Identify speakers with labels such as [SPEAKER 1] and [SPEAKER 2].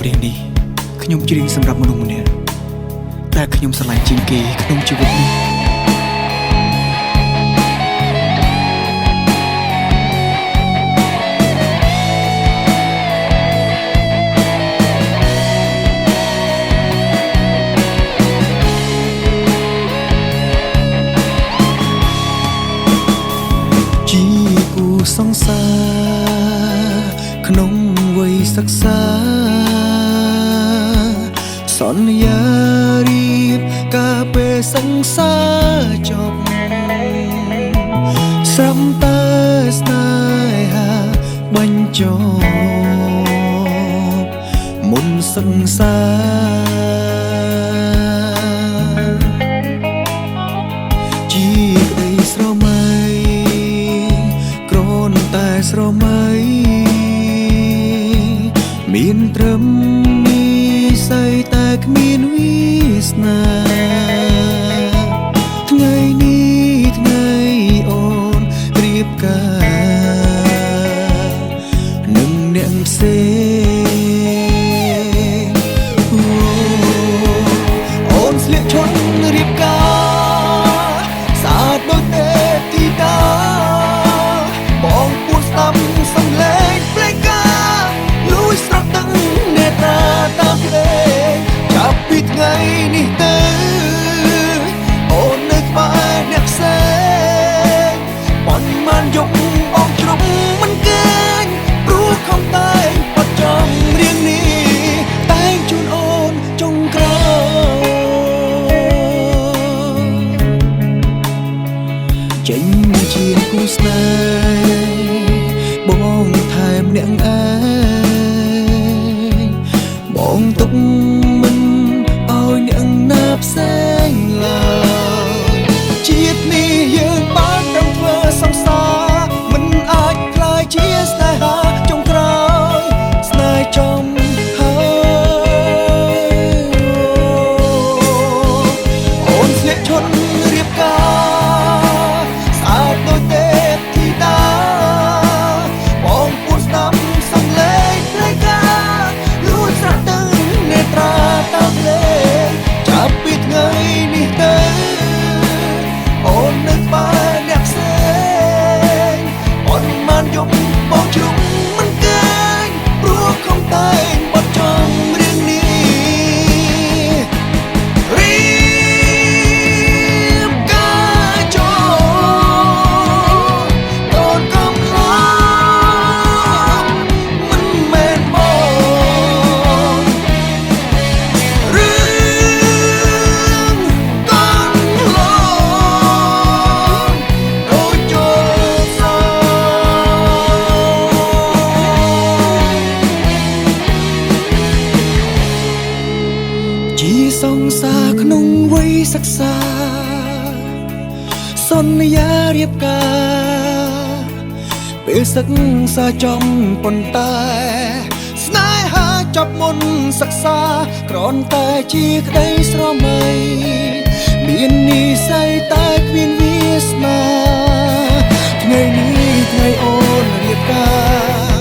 [SPEAKER 1] ព្រាងនេះខ្ញុំច្រៀងសម្រាប់មនុស្សម្នាក់តែខ្ញុំស្រឡាញ់ជាងគេក្នុងជីវិតនេះជាគូសង្សារក្នុងវ័យសិក្សាសន្យារៀបការពេលសង្សារចប់ស្រំតែស្នេហាបញ្ចប់មុនសង្សារជាក្តីស្រមៃគ្រាន់តែស្រមៃមានត្រឹមស្អីតែគ្មានវាសនាថ្ងៃនេះថ្ងៃអូនរៀបការនឹងអ្នកផ្សេងអូនស្លៀកឈុតរៀបការស្អាតដូចទេពធីតាបងពួនស្ដាប់សំឡេងភ្លេងការលួចស្រក់ទឹកនេត្រាតាមភ្លេងចាប់ពីថ្ងៃនេះទៅអូននៅក្បែរអ្នកផ្សេងប៉ុន្មានយកបងជ្រុំមិនគេងព្រោះខំតែបត់ចំរៀងនេះតែងជូនអូនចុងក្រោយចេញជាគូស្នេហ៍បងថែមអ្នកឯងបងទុកមិនឲ្យអ្នកណាផ្សេងឡើយជាតិនេះយើងបានដឹងធ្វើសង្សារមិនអាចក្លាយជាស្នេហាចុងក្រោយស្នេហ៍ចំហើយអូនស្លៀកឈុតរៀបការស្អាតដូចទេពធីតាបងពួនស្ដាប់សំឡេងភ្លេងការលួចស្រក់ទឹកនេត្រាតាមភ្លេងចាប់ពីថ្ងៃនេះទៅអូននៅក្បែរអ្នកផ្សេងអូនមិនយំបងជ្រុំមិនគេងព្រោះខំតែងបត់ចំរៀងនេះរៀបការចូលកូនកំឡោងមិនមែនបងរឿងកូនឡងដូចចូលសោជាសង្សារក្នុងវ័យសិក្សាសន្យារៀបការពេលសិក្សាចំប៉ុន្តែស្នេហាចប់មុនសិក្សាគ្រាន់តែជាក្តីស្រមៃមាននិស្ស័យតែគ្មានវាសនាថ្ងៃនេះថ្ងៃអូនរៀបការ